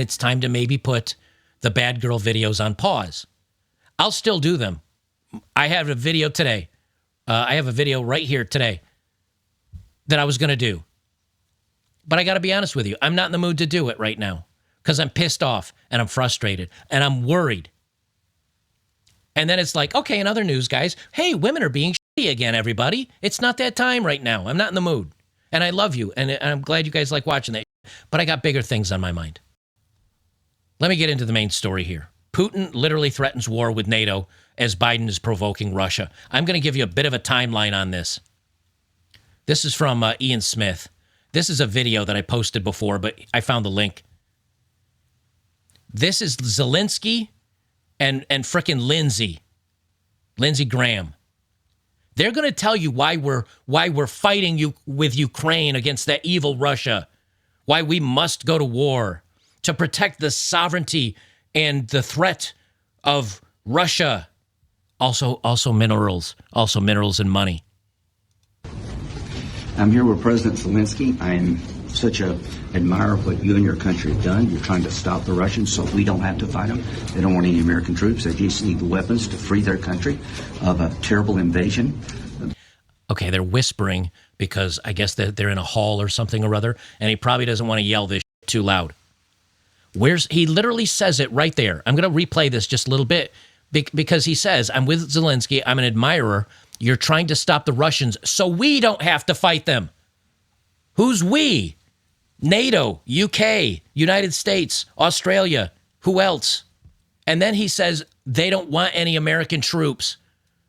and it's time to maybe put the bad girl videos on pause. I'll still do them. I have a video today. I have a video right here today that I was going to do. But I got to be honest with you. I'm not in the mood to do it right now because I'm pissed off and I'm frustrated and I'm worried. And then it's like, okay, in other news, guys, hey, women are being shitty again, everybody. It's not that time right now. I'm not in the mood. And I love you. And I'm glad you guys like watching that. But I got bigger things on my mind. Let me get into the main story here. Putin literally threatens war with NATO as Biden is provoking Russia. I'm going to give you a bit of a timeline on this. This is from Ian Smith. This is a video that I posted before, but I found the link. This is Zelensky and frickin' Lindsey Graham. They're going to tell you why we're fighting with Ukraine against that evil Russia, why we must go to war to protect the sovereignty and the threat of Russia. Also minerals and money. I'm here with President Zelensky. I'm such an admirer of what you and your country have done. You're trying to stop the Russians so we don't have to fight them. They don't want any American troops. They just need the weapons to free their country of a terrible invasion. Okay, they're whispering because I guess they're in a hall or something or other, and he probably doesn't want to yell this too loud. He literally says it right there. I'm going to replay this just a little bit because he says, I'm with Zelensky. I'm an admirer. You're trying to stop the Russians so we don't have to fight them. Who's we? NATO, UK, United States, Australia. Who else? And then he says they don't want any American troops.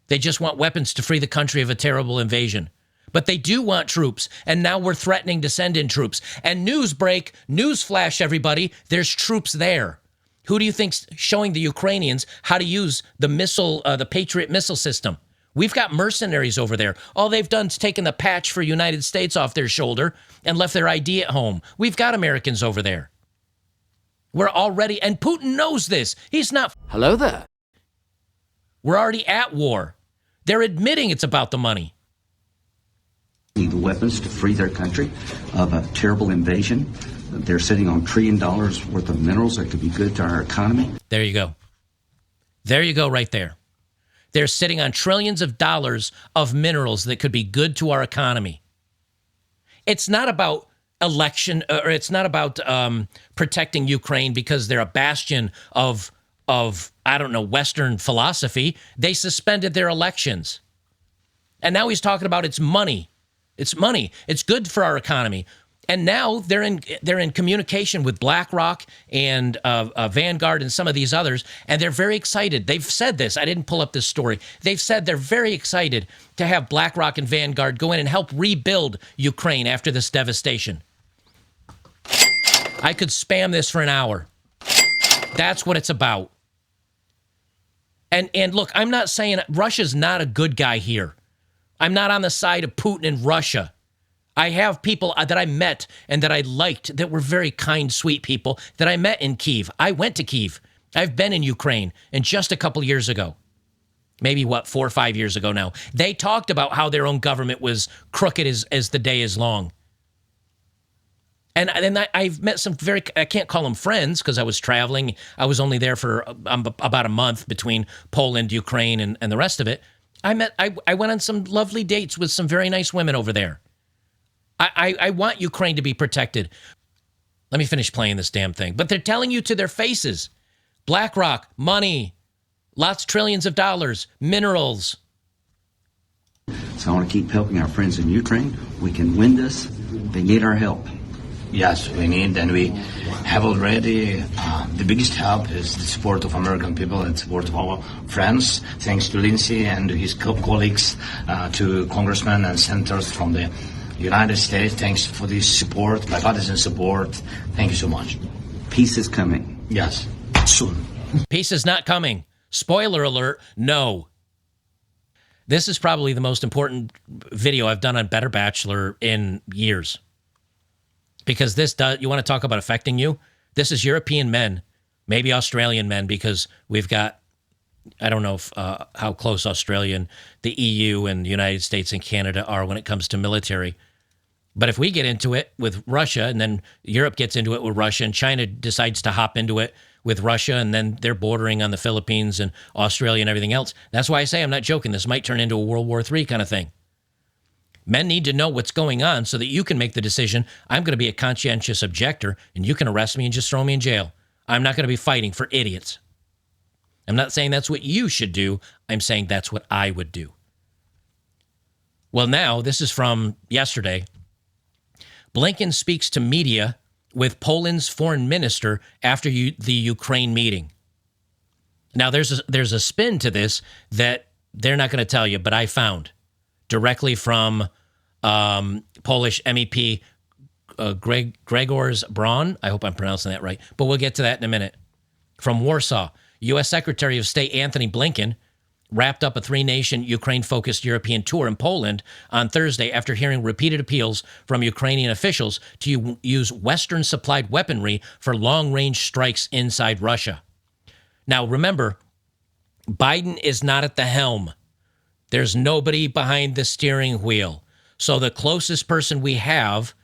They just want weapons to free the country of a terrible invasion. But they do want troops, and now we're threatening to send in troops. And news flash, everybody, there's troops there. Who do you think's showing the Ukrainians how to use the Patriot missile system? We've got mercenaries over there. All they've done is taken the patch for United States off their shoulder and left their ID at home. We've got Americans over there. We're already, and Putin knows this. He's not. Hello there. We're already at war. They're admitting it's about the money. Need the weapons to free their country of a terrible invasion. They're sitting on $1 trillion worth of minerals that could be good to our economy. There you go. There you go right there. They're sitting on trillions of dollars of minerals that could be good to our economy. It's not about election, or it's not about protecting Ukraine because they're a bastion of I don't know, Western philosophy. They suspended their elections. And now he's talking about it's money. It's money. It's good for our economy. And now they're in communication with BlackRock and Vanguard and some of these others, and they're very excited. They've said this. I didn't pull up this story. They've said they're very excited to have BlackRock and Vanguard go in and help rebuild Ukraine after this devastation. I could spam this for an hour. That's what it's about. And look, I'm not saying Russia's not a good guy here. I'm not on the side of Putin and Russia. I have people that I met and that I liked that were very kind, sweet people that I met in Kyiv. I went to Kyiv. I've been in Ukraine, and just a couple years ago, maybe 4 or 5 years ago now, they talked about how their own government was crooked as the day is long. And then I've met some I can't call them friends because I was traveling. I was only there for about a month between Poland, Ukraine, and the rest of it. I went on some lovely dates with some very nice women over there. I want Ukraine to be protected. Let me finish playing this damn thing. But they're telling you to their faces. BlackRock, money, lots, trillions of dollars, minerals. So I want to keep helping our friends in Ukraine. We can win this. They need our help. Yes, we need, and we have already, the biggest help is the support of American people and support of our friends, thanks to Lindsey and his colleagues, to congressmen and senators from the United States. Thanks for this support, bipartisan support. Thank you so much. Peace is coming. Yes, soon. Peace is not coming. Spoiler alert, no. This is probably the most important video I've done on Better Bachelor in years. Because you want to talk about affecting you? This is European men, maybe Australian men, because we've got, I don't know how close Australia and the EU and the United States and Canada are when it comes to military. But if we get into it with Russia, and then Europe gets into it with Russia, and China decides to hop into it with Russia, and then they're bordering on the Philippines and Australia and everything else, that's why I say I'm not joking. This might turn into a World War III kind of thing. Men need to know what's going on so that you can make the decision. I'm going to be a conscientious objector, and you can arrest me and just throw me in jail. I'm not going to be fighting for idiots. I'm not saying that's what you should do. I'm saying that's what I would do. Well, now, this is from yesterday. Blinken speaks to media with Poland's foreign minister after the Ukraine meeting. Now, there's a spin to this that they're not going to tell you, but I found directly from Polish MEP Grzegorz Braun. I hope I'm pronouncing that right, but we'll get to that in a minute. From Warsaw, U.S. Secretary of State Antony Blinken wrapped up a three-nation Ukraine-focused European tour in Poland on Thursday after hearing repeated appeals from Ukrainian officials to use Western-supplied weaponry for long-range strikes inside Russia. Now, remember, Biden is not at the helm. There's nobody behind the steering wheel. So the closest person we have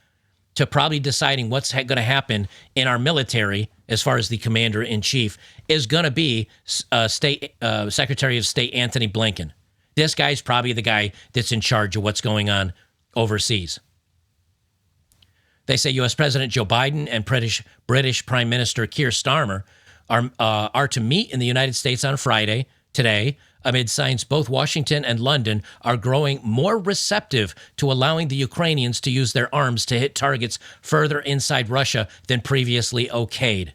to probably deciding what's going to happen in our military, as far as the commander-in-chief, is going to be Secretary of State Antony Blinken. This guy's probably the guy that's in charge of what's going on overseas. They say U.S. President Joe Biden and British Prime Minister Keir Starmer are to meet in the United States on Friday, today, amid signs both Washington and London are growing more receptive to allowing the Ukrainians to use their arms to hit targets further inside Russia than previously okayed.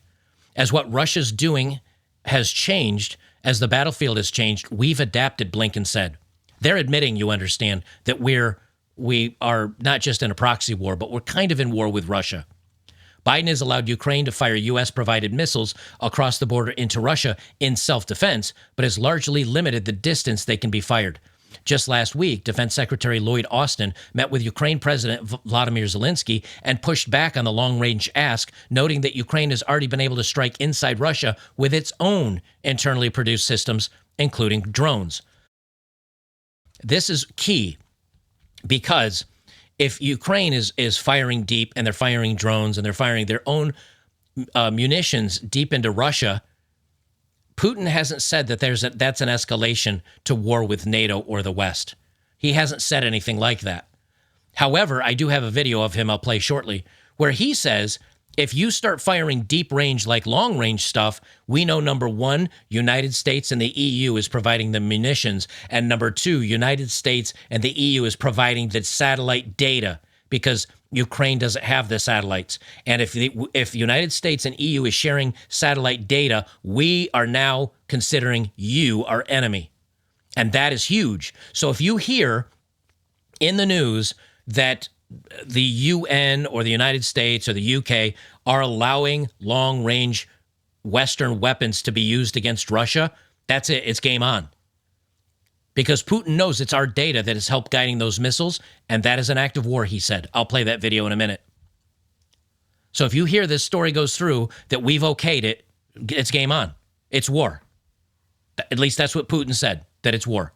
As what Russia's doing has changed, as the battlefield has changed, we've adapted, Blinken said. They're admitting, you understand, that we are not just in a proxy war, but we're kind of in war with Russia. Biden has allowed Ukraine to fire U.S.-provided missiles across the border into Russia in self-defense, but has largely limited the distance they can be fired. Just last week, Defense Secretary Lloyd Austin met with Ukraine President Vladimir Zelensky and pushed back on the long-range ask, noting that Ukraine has already been able to strike inside Russia with its own internally produced systems, including drones. This is key because if Ukraine is firing deep and they're firing drones and they're firing their own munitions deep into Russia, Putin hasn't said that that's an escalation to war with NATO or the West. He hasn't said anything like that. However, I do have a video of him I'll play shortly where he says, if you start firing deep range like long range stuff, we know number one, United States and the EU is providing the munitions. And number two, United States and the EU is providing the satellite data because Ukraine doesn't have the satellites. And if United States and EU is sharing satellite data, we are now considering you our enemy. And that is huge. So if you hear in the news that the UN or the United States or the UK are allowing long-range Western weapons to be used against Russia, that's it. It's game on. Because Putin knows it's our data that has helped guiding those missiles, and that is an act of war, he said. I'll play that video in a minute. So if you hear this story goes through, that we've okayed it, it's game on. It's war. At least that's what Putin said, that it's war.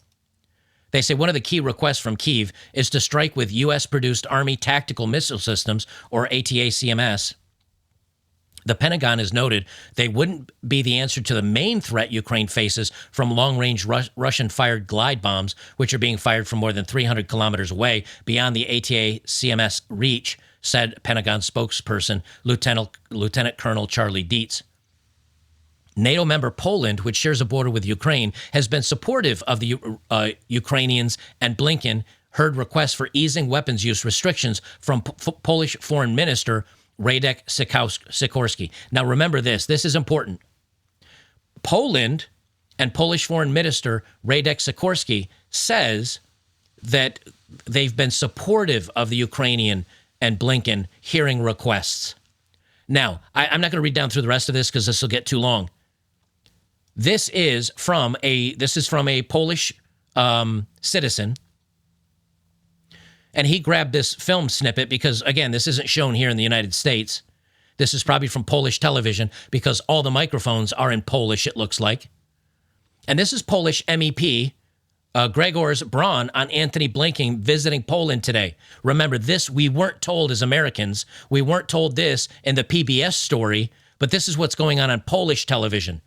They say one of the key requests from Kyiv is to strike with U.S.-produced Army Tactical Missile Systems, or ATACMS. The Pentagon has noted they wouldn't be the answer to the main threat Ukraine faces from long-range Russian-fired glide bombs, which are being fired from more than 300 kilometers away beyond the ATACMS reach, said Pentagon spokesperson Lieutenant Colonel Charlie Dietz. NATO member Poland, which shares a border with Ukraine, has been supportive of the Ukrainians, and Blinken heard requests for easing weapons use restrictions from Polish Foreign Minister Radek Sikorski. Now remember this is important. Poland and Polish Foreign Minister Radek Sikorski says that they've been supportive of the Ukrainian and Blinken hearing requests. Now, I'm not going to read down through the rest of this because this will get too long. This is from a Polish citizen, and he grabbed this film snippet because, again, this isn't shown here in the United States. This is probably from Polish television because all the microphones are in Polish, it looks like. And this is Polish MEP Gregor's Braun on Anthony Blinken visiting Poland today. Remember, this we weren't told as Americans. We weren't told this in the PBS story, but this is what's going on Polish television.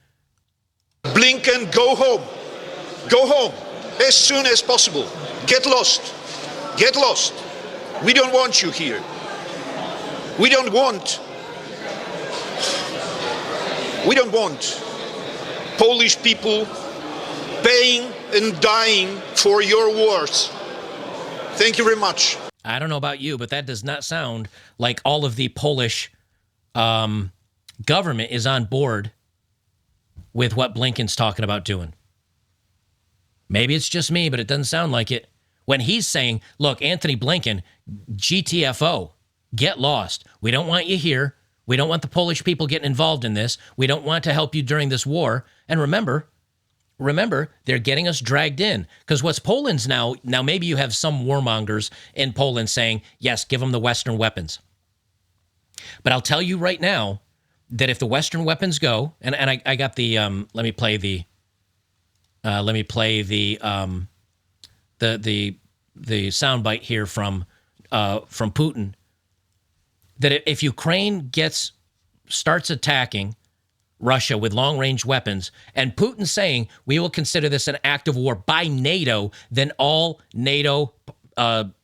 Blinken, go home. Go home as soon as possible. Get lost. Get lost. We don't want you here. We don't want Polish people paying and dying for your wars. Thank you very much. I don't know about you, but that does not sound like all of the Polish government is on board with what Blinken's talking about doing. Maybe it's just me, but it doesn't sound like it. When he's saying, look, Anthony Blinken, GTFO, get lost. We don't want you here. We don't want the Polish people getting involved in this. We don't want to help you during this war. And remember, they're getting us dragged in. Because what's Poland's now maybe you have some warmongers in Poland saying, yes, give them the Western weapons. But I'll tell you right now that if the Western weapons go, and I got the, let me play the soundbite here from Putin, that if Ukraine starts attacking Russia with long-range weapons, and Putin saying we will consider this an act of war by NATO, then all NATO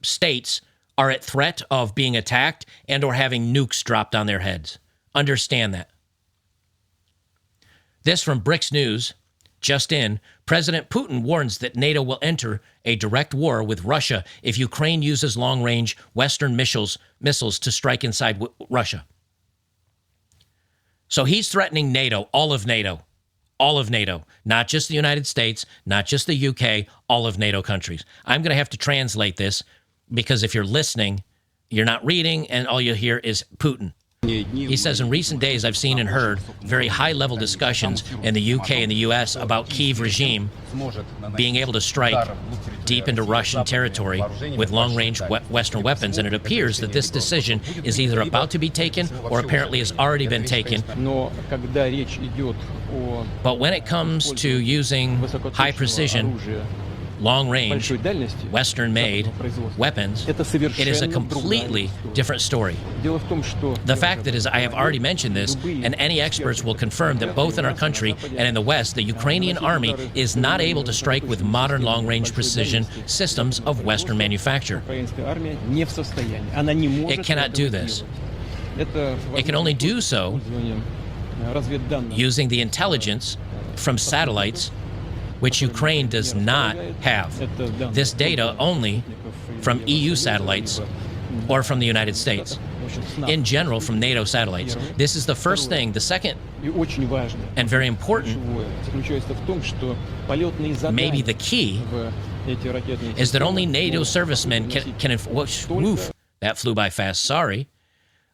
states are at threat of being attacked and or having nukes dropped on their heads. Understand that. This from Bricks News. Just in, President Putin warns that NATO will enter a direct war with Russia if Ukraine uses long-range Western missiles to strike inside Russia. So he's threatening NATO, all of NATO, not just the United States, not just the UK, all of NATO countries. I'm going to have to translate this because if you're listening, you're not reading, and all you hear is Putin. He says, in recent days, I've seen and heard very high-level discussions in the UK and the US about Kyiv regime being able to strike deep into Russian territory with long-range Western weapons, and it appears that this decision is either about to be taken or apparently has already been taken. But when it comes to using high-precision, long-range, Western-made weapons, it is a completely different story. The fact that is, I have already mentioned this, and any experts will confirm that both in our country and in the West, the Ukrainian army is not able to strike with modern long-range precision systems of Western manufacture. It cannot do this. It can only do so using the intelligence from satellites, which Ukraine does not have. This data only from EU satellites or from the United States. In general, from NATO satellites. This is the first thing. The second, and very important, maybe the key, is that only NATO servicemen can woof, that flew by fast, sorry.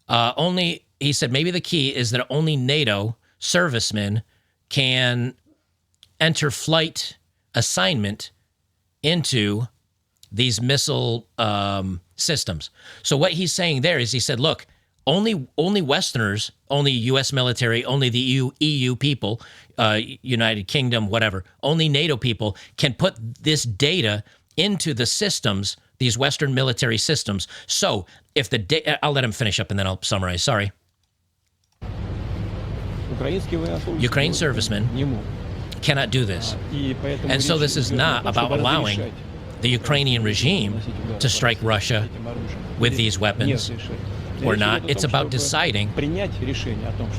He said maybe the key is that only NATO servicemen can enter flight assignment into these missile systems. So what he's saying there is he said, look, only Westerners, only U.S. military, only the EU people, United Kingdom, whatever, only NATO people can put this data into the systems, these Western military systems. So if I'll let him finish up and then I'll summarize. Sorry. Ukraine servicemen cannot do this. And so this is not about allowing the Ukrainian regime to strike Russia with these weapons or not. It's about deciding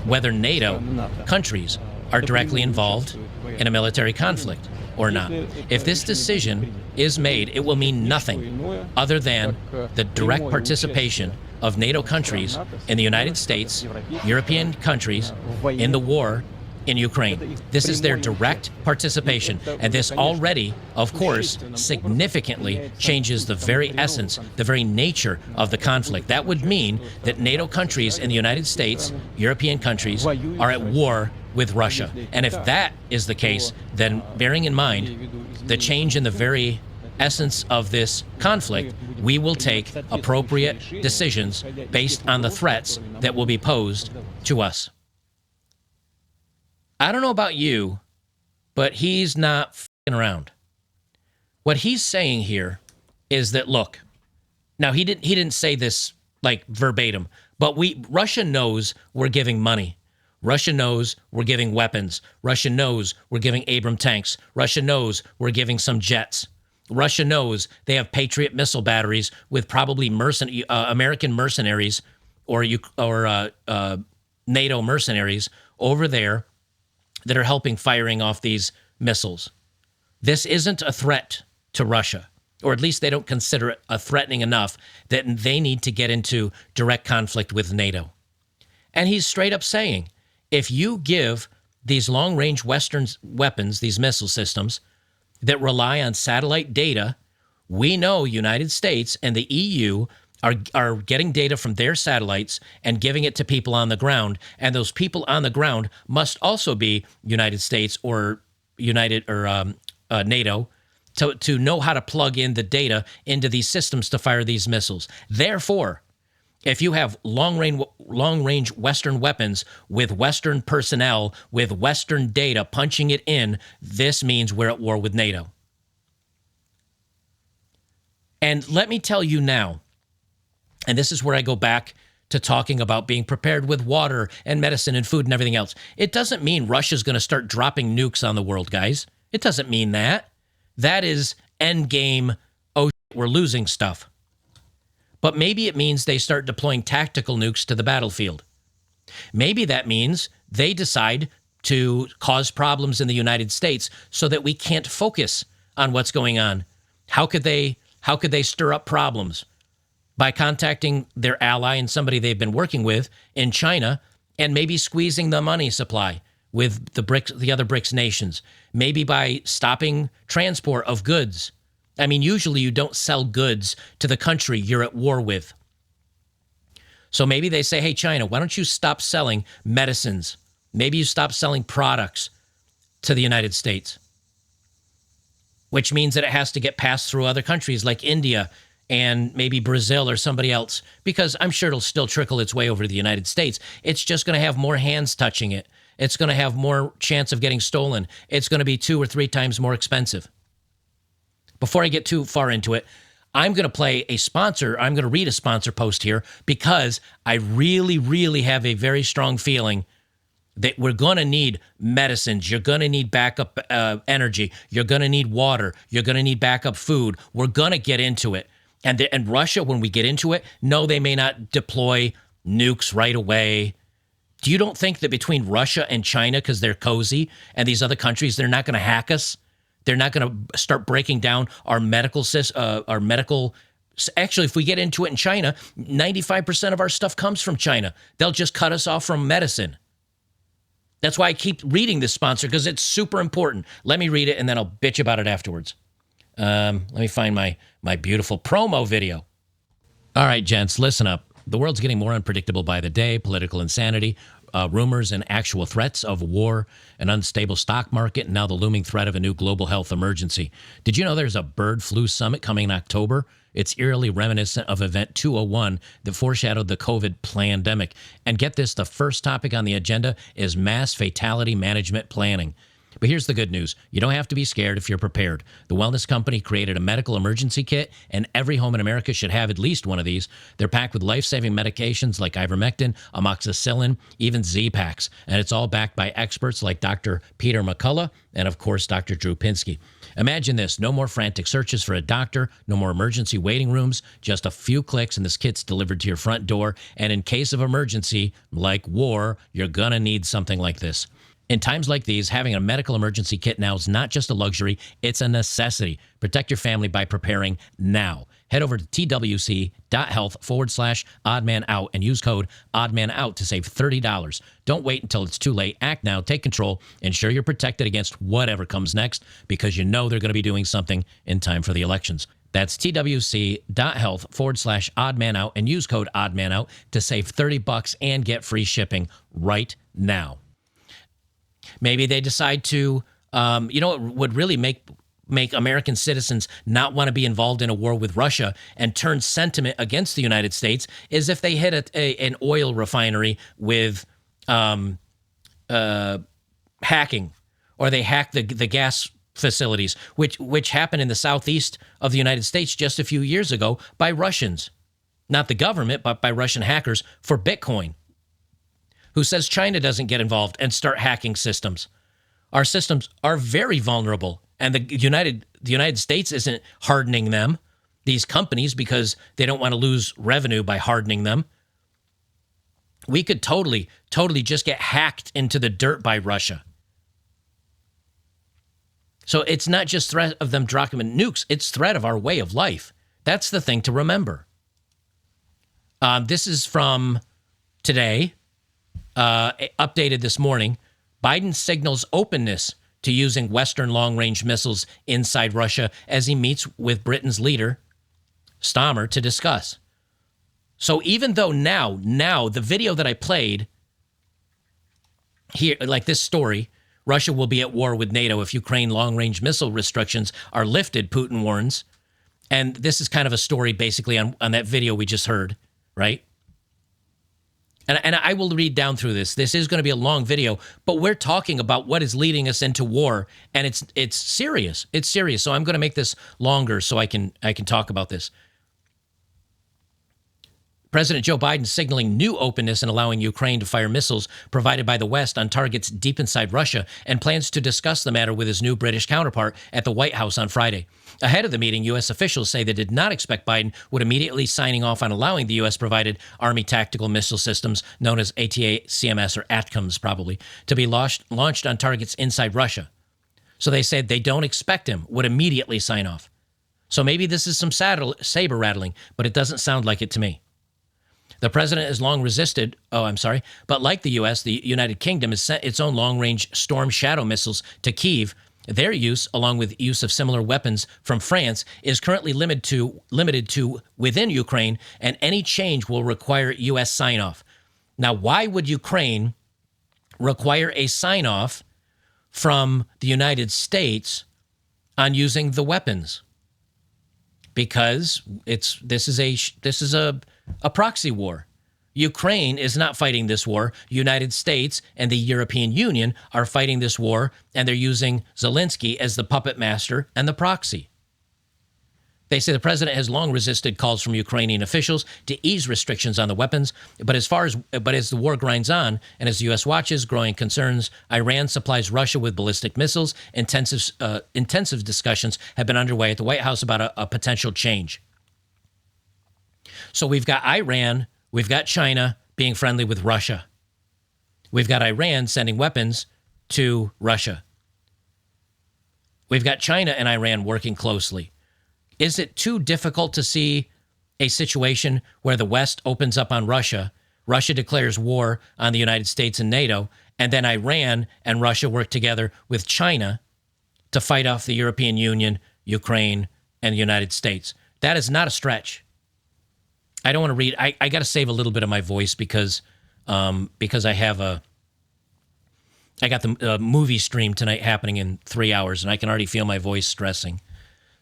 whether NATO countries are directly involved in a military conflict or not. If this decision is made, it will mean nothing other than the direct participation of NATO countries in the United States, European countries in the war in Ukraine. This is their direct participation, and this already, of course, significantly changes the very essence, the very nature of the conflict. That would mean that NATO countries in the United States, European countries, are at war with Russia. And if that is the case, then bearing in mind the change in the very essence of this conflict, we will take appropriate decisions based on the threats that will be posed to us. I don't know about you, but he's not f***ing around. What he's saying here is that, look, now he didn't say this like verbatim, but Russia knows we're giving money. Russia knows we're giving weapons. Russia knows we're giving Abrams tanks. Russia knows we're giving some jets. Russia knows they have Patriot missile batteries with probably American mercenaries or NATO mercenaries over there that are helping firing off these missiles. This isn't a threat to Russia, or at least they don't consider it a threatening enough that they need to get into direct conflict with NATO. And he's straight up saying, if you give these long-range Western weapons, these missile systems that rely on satellite data, we know United States and the EU are getting data from their satellites and giving it to people on the ground, and those people on the ground must also be United States or NATO to know how to plug in the data into these systems to fire these missiles. Therefore, if you have long-range Western weapons with Western personnel, with Western data punching it in, this means we're at war with NATO. And let me tell you now, and this is where I go back to talking about being prepared with water and medicine and food and everything else. It doesn't mean Russia's going to start dropping nukes on the world, guys. It doesn't mean that. That is endgame, oh, we're losing stuff. But maybe it means they start deploying tactical nukes to the battlefield. Maybe that means they decide to cause problems in the United States so that we can't focus on what's going on. How could they stir up problems? By contacting their ally and somebody they've been working with in China and maybe squeezing the money supply with the other BRICS nations. Maybe by stopping transport of goods. I mean, usually you don't sell goods to the country you're at war with. So maybe they say, hey, China, why don't you stop selling medicines? Maybe you stop selling products to the United States, which means that it has to get passed through other countries like India and maybe Brazil or somebody else, because I'm sure it'll still trickle its way over to the United States. It's just going to have more hands touching it. It's going to have more chance of getting stolen. It's going to be 2 or 3 times more expensive. Before I get too far into it, I'm going to play a sponsor. I'm going to read a sponsor post here because I really, really have a very strong feeling that we're going to need medicines. You're going to need backup energy. You're going to need water. You're going to need backup food. We're going to get into it. And Russia, when we get into it, no, they may not deploy nukes right away. You don't think that between Russia and China, because they're cozy, and these other countries, they're not going to hack us? They're not going to start breaking down our medical Actually, if we get into it in China, 95% of our stuff comes from China. They'll just cut us off from medicine. That's why I keep reading this sponsor, because it's super important. Let me read it, and then I'll bitch about it afterwards. Let me find my beautiful promo video. All right, gents, listen up. The world's getting more unpredictable by the day. Political insanity, rumors and actual threats of war, an unstable stock market, and now the looming threat of a new global health emergency. Did you know there's a bird flu summit coming in October? It's eerily reminiscent of Event 201 that foreshadowed the COVID pandemic. And get this, the first topic on the agenda is mass fatality management planning. But here's the good news. You don't have to be scared if you're prepared. The wellness company created a medical emergency kit, and every home in America should have at least one of these. They're packed with life-saving medications like Ivermectin, amoxicillin, even Z-Packs. And it's all backed by experts like Dr. Peter McCullough and, of course, Dr. Drew Pinsky. Imagine this. No more frantic searches for a doctor, no more emergency waiting rooms, just a few clicks and this kit's delivered to your front door. And in case of emergency, like war, you're gonna need something like this. In times like these, having a medical emergency kit now is not just a luxury, it's a necessity. Protect your family by preparing now. Head over to twc.health/oddmanout and use code oddmanout to save $30. Don't wait until it's too late. Act now, take control, ensure you're protected against whatever comes next, because you know they're going to be doing something in time for the elections. That's twc.health/oddmanout and use code oddmanout to save $30 and get free shipping right now. Maybe they decide to, what would really make American citizens not want to be involved in a war with Russia and turn sentiment against the United States is if they hit an oil refinery with hacking, or they hack the gas facilities, which happened in the southeast of the United States just a few years ago by Russians. Not the government, but by Russian hackers for Bitcoin. Who says China doesn't get involved and start hacking systems? Our systems are very vulnerable, and the United States isn't hardening them, these companies, because they don't want to lose revenue by hardening them. We could totally just get hacked into the dirt by Russia. So it's not just threat of them dropping nukes, it's threat of our way of life. That's the thing to remember. This is from today, updated this morning. Biden signals openness to using Western long-range missiles inside Russia as he meets with Britain's leader, Starmer, to discuss. So even though now the video that I played here, like this story, Russia will be at war with NATO if Ukraine long-range missile restrictions are lifted, Putin warns. And this is kind of a story basically on that video we just heard, right? And I will read down through this. This is going to be a long video, but we're talking about what is leading us into war, and it's serious. It's serious. So I'm going to make this longer so I can talk about this. President Joe Biden signaling new openness and allowing Ukraine to fire missiles provided by the West on targets deep inside Russia, and plans to discuss the matter with his new British counterpart at the White House on Friday. Ahead of the meeting, U.S. officials say they did not expect Biden would immediately signing off on allowing the U.S. provided Army tactical missile systems, known as ATACMS or ATCMS probably, to be launched on targets inside Russia. So they said they don't expect him would immediately sign off. So maybe this is some saber rattling, but it doesn't sound like it to me. The president has long resisted, but like the U.S., the United Kingdom has sent its own long-range Storm Shadow missiles to Kyiv. Their use, along with use of similar weapons from France, is currently limited to within Ukraine, and any change will require U.S. sign-off. Now, why would Ukraine require a sign-off from the United States on using the weapons? Because this is a proxy war. Ukraine is not fighting this war. United States and the European Union are fighting this war, and they're using Zelensky as the puppet master and the proxy. They say the president has long resisted calls from Ukrainian officials to ease restrictions on the weapons, but as the war grinds on, and as the U.S. watches growing concerns, Iran supplies Russia with ballistic missiles. Intensive discussions have been underway at the White House about a potential change. So we've got Iran, we've got China being friendly with Russia. We've got Iran sending weapons to Russia. We've got China and Iran working closely. Is it too difficult to see a situation where the West opens up on Russia, Russia declares war on the United States and NATO, and then Iran and Russia work together with China to fight off the European Union, Ukraine, and the United States? That is not a stretch. I don't want to read. I got to save a little bit of my voice because I got the movie stream tonight happening in 3 hours, and I can already feel my voice stressing.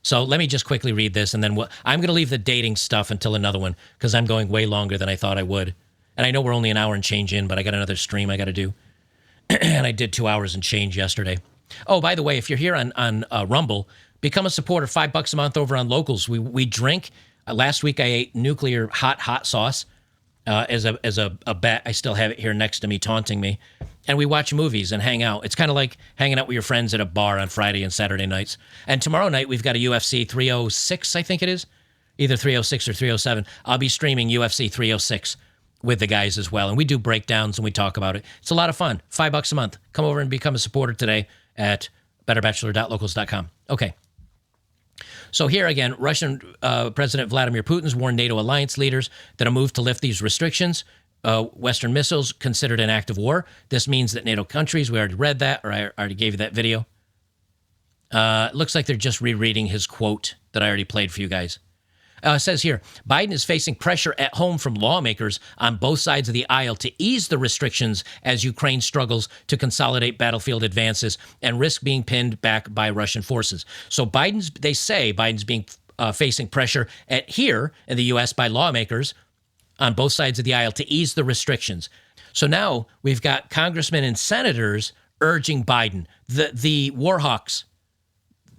So let me just quickly read this, and then I'm going to leave the dating stuff until another one because I'm going way longer than I thought I would. And I know we're only an hour and change in, but I got another stream I got to do. And I did 2 hours and change yesterday. Oh, by the way, if you're here on Rumble, become a supporter, $5 a month over on Locals. We drink. Last week I ate nuclear hot sauce as a bet. I still have it here next to me, taunting me. And we watch movies and hang out. It's kind of like hanging out with your friends at a bar on Friday and Saturday nights. And tomorrow night we've got a UFC 306, I think it is. Either 306 or 307. I'll be streaming UFC 306 with the guys as well. And we do breakdowns and we talk about it. It's a lot of fun. $5 a month. Come over and become a supporter today at betterbachelor.locals.com. Okay. So here again, Russian President Vladimir Putin's warned NATO alliance leaders that a move to lift these restrictions, Western missiles, considered an act of war. This means that NATO countries, we already read that, or I already gave you that video. It looks like they're just rereading his quote that I already played for you guys. It says here, Biden is facing pressure at home from lawmakers on both sides of the aisle to ease the restrictions as Ukraine struggles to consolidate battlefield advances and risk being pinned back by Russian forces. So they say Biden's being facing pressure here in the U.S. by lawmakers on both sides of the aisle to ease the restrictions. So now we've got congressmen and senators urging Biden, the war hawks,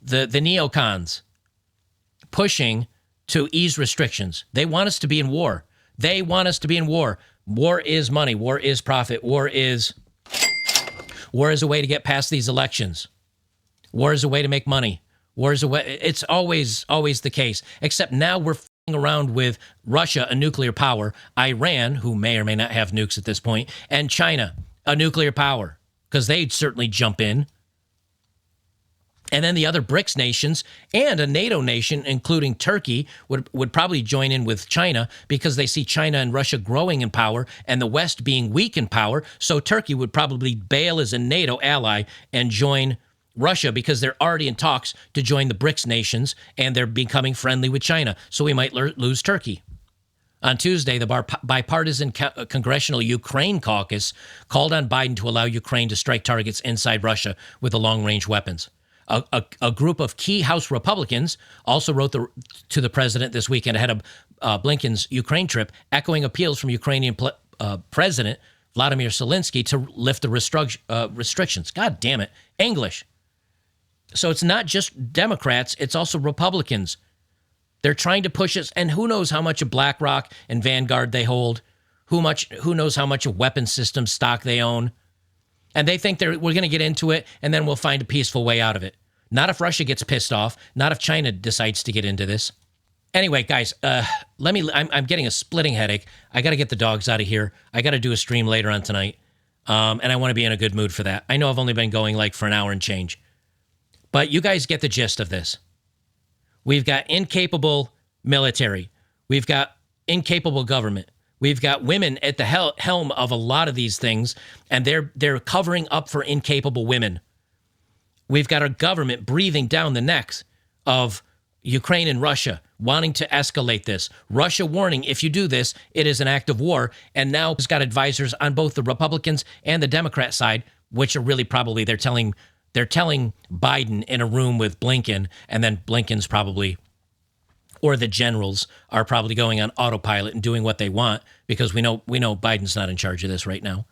the neocons pushing to ease restrictions. They want us to be in war. They want us to be in war. War is money. War is profit. War is a way to get past these elections. War is a way to make money. War is a way. It's always the case. Except now we're f***ing around with Russia, a nuclear power, Iran, who may or may not have nukes at this point, and China, a nuclear power, because they'd certainly jump in. And then the other BRICS nations and a NATO nation, including Turkey, would probably join in with China because they see China and Russia growing in power and the West being weak in power. So Turkey would probably bail as a NATO ally and join Russia because they're already in talks to join the BRICS nations and they're becoming friendly with China. So we might lose Turkey. On Tuesday, the bipartisan Congressional Ukraine Caucus called on Biden to allow Ukraine to strike targets inside Russia with the long-range weapons. A group of key House Republicans also wrote to the president this weekend ahead of Blinken's Ukraine trip, echoing appeals from Ukrainian President Vladimir Zelensky to lift the restrictions. God damn it. English. So it's not just Democrats, it's also Republicans. They're trying to push us, and who knows how much of BlackRock and Vanguard they hold, who knows how much of weapon system stock they own. And they think we're going to get into it, and then we'll find a peaceful way out of it. Not if Russia gets pissed off. Not if China decides to get into this. Anyway, guys, I'm getting a splitting headache. I got to get the dogs out of here. I got to do a stream later on tonight, and I want to be in a good mood for that. I know I've only been going like for an hour and change, but you guys get the gist of this. We've got incapable military. We've got incapable government. We've got women at the helm of a lot of these things, and they're covering up for incapable women. We've got our government breathing down the necks of Ukraine and Russia, wanting to escalate this. Russia warning, if you do this, it is an act of war. And now it's got advisors on both the Republicans and the Democrat side, which are really probably they're telling Biden in a room with Blinken, and then Blinken's probably, or the generals are probably going on autopilot and doing what they want because we know Biden's not in charge of this right now.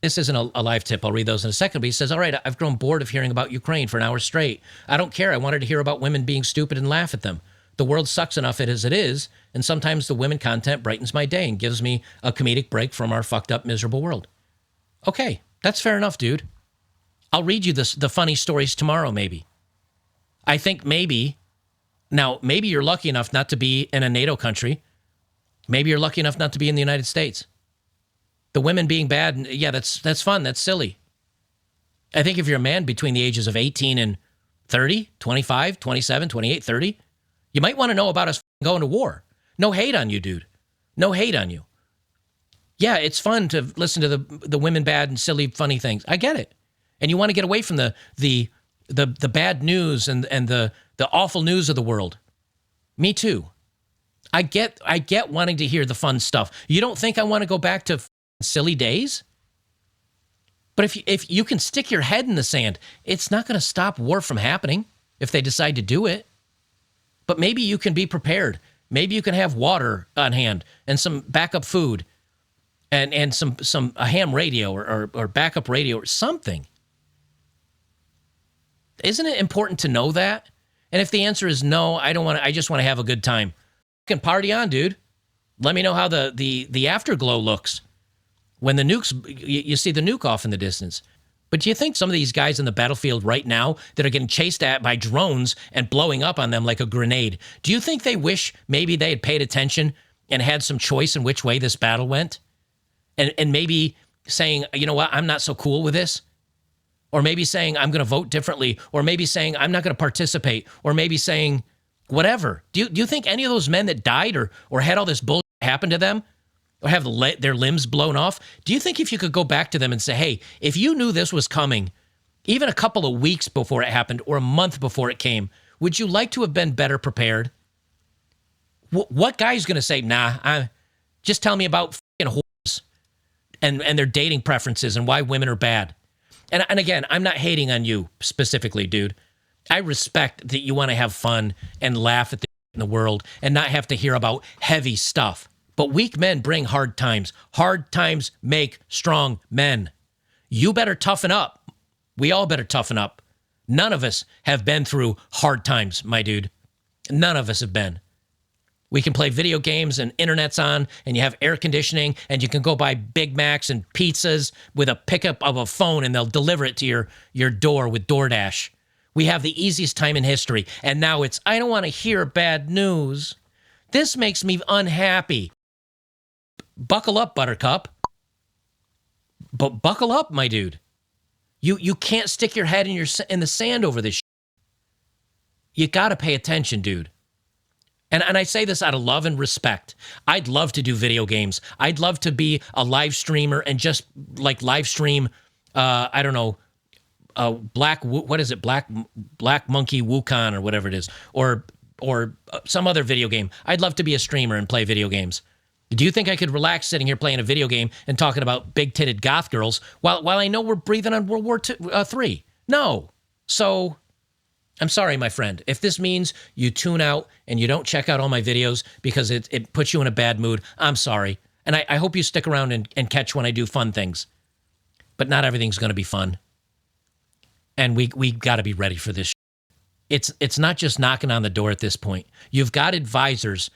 This isn't a live tip. I'll read those in a second. But he says, all right, I've grown bored of hearing about Ukraine for an hour straight. I don't care. I wanted to hear about women being stupid and laugh at them. The world sucks enough as it is, and sometimes the women content brightens my day and gives me a comedic break from our fucked up, miserable world. Okay, that's fair enough, dude. I'll read you the funny stories tomorrow, maybe. I think maybe you're lucky enough not to be in a NATO country. Maybe you're lucky enough not to be in the United States. The women being bad, yeah, that's fun. That's silly. I think if you're a man between the ages of 18 and 30, 25, 27, 28, 30, you might want to know about us going to war. No hate on you, dude. No hate on you. Yeah, it's fun to listen to the women bad and silly, funny things. I get it. And you want to get away from the bad news and the awful news of the world. Me too. I get wanting to hear the fun stuff. You don't think I want to go back to silly days? But if you can stick your head in the sand, it's not going to stop war from happening if they decide to do it. But maybe you can be prepared. Maybe you can have water on hand and some backup food and a ham radio or backup radio or something. Isn't it important to know that? And if the answer is no, I just want to have a good time. Fucking party on, dude. Let me know how the afterglow looks when the nukes, you see the nuke off in the distance. But do you think some of these guys in the battlefield right now that are getting chased at by drones and blowing up on them like a grenade, do you think they wish maybe they had paid attention and had some choice in which way this battle went? And maybe saying, you know what, I'm not so cool with this? Or maybe saying, I'm going to vote differently. Or maybe saying, I'm not going to participate. Or maybe saying, whatever. Do you think any of those men that died or had all this bullshit happen to them, or have their limbs blown off, do you think if you could go back to them and say, hey, if you knew this was coming, even a couple of weeks before it happened or a month before it came, would you like to have been better prepared? What guy's going to say, nah, just tell me about fucking whores and their dating preferences and why women are bad? And again, I'm not hating on you specifically, dude. I respect that you want to have fun and laugh at in the world and not have to hear about heavy stuff. But weak men bring hard times. Hard times make strong men. You better toughen up. We all better toughen up. None of us have been through hard times, my dude. None of us have been. We can play video games and internet's on and you have air conditioning and you can go buy Big Macs and pizzas with a pickup of a phone and they'll deliver it to your door with DoorDash. We have the easiest time in history. And now it's, I don't want to hear bad news. This makes me unhappy. Buckle up, Buttercup. But buckle up, my dude. You can't stick your head in the sand over this shit. You got to pay attention, dude. And I say this out of love and respect. I'd love to do video games. I'd love to be a live streamer and just like live stream, I don't know, Black Monkey Wukong or whatever it is, or some other video game. I'd love to be a streamer and play video games. Do you think I could relax sitting here playing a video game and talking about big-titted goth girls while I know we're breathing on World War III? No. So, I'm sorry, my friend. If this means you tune out and you don't check out all my videos because it puts you in a bad mood, I'm sorry. And I hope you stick around and catch when I do fun things. But not everything's going to be fun. And we got to be ready for this. It's not just knocking on the door at this point. You've got advisors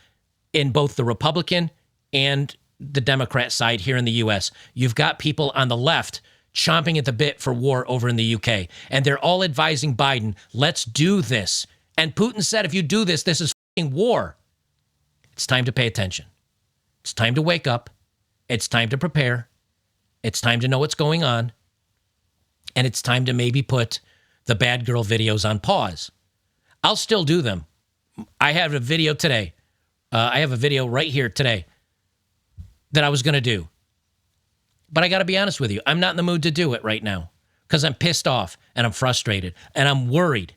in both the Republican and the Democrat side here in the U.S. You've got people on the left chomping at the bit for war over in the U.K. And they're all advising Biden, let's do this. And Putin said, if you do this, this is fucking war. It's time to pay attention. It's time to wake up. It's time to prepare. It's time to know what's going on. And it's time to maybe put the bad girl videos on pause. I'll still do them. I have a video today. I have a video right here today that I was going to do. But I got to be honest with you. I'm not in the mood to do it right now because I'm pissed off and I'm frustrated and I'm worried.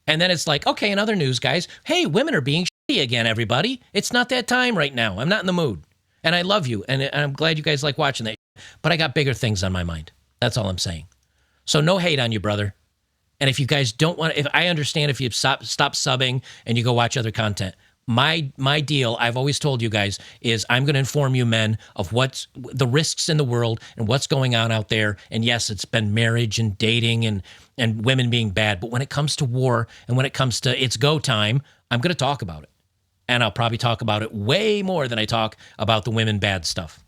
And then it's like, okay, in other news, guys, hey, women are being shitty again, everybody. It's not that time right now. I'm not in the mood. And I love you. And I'm glad you guys like watching that. But I got bigger things on my mind. That's all I'm saying. So no hate on you, brother. And if you guys don't want to, if I understand if you stop subbing and you go watch other content. My deal, I've always told you guys, is I'm going to inform you men of what's the risks in the world and what's going on out there. And yes, it's been marriage and dating and women being bad. But when it comes to war and when it comes to it's go time, I'm going to talk about it. And I'll probably talk about it way more than I talk about the women bad stuff.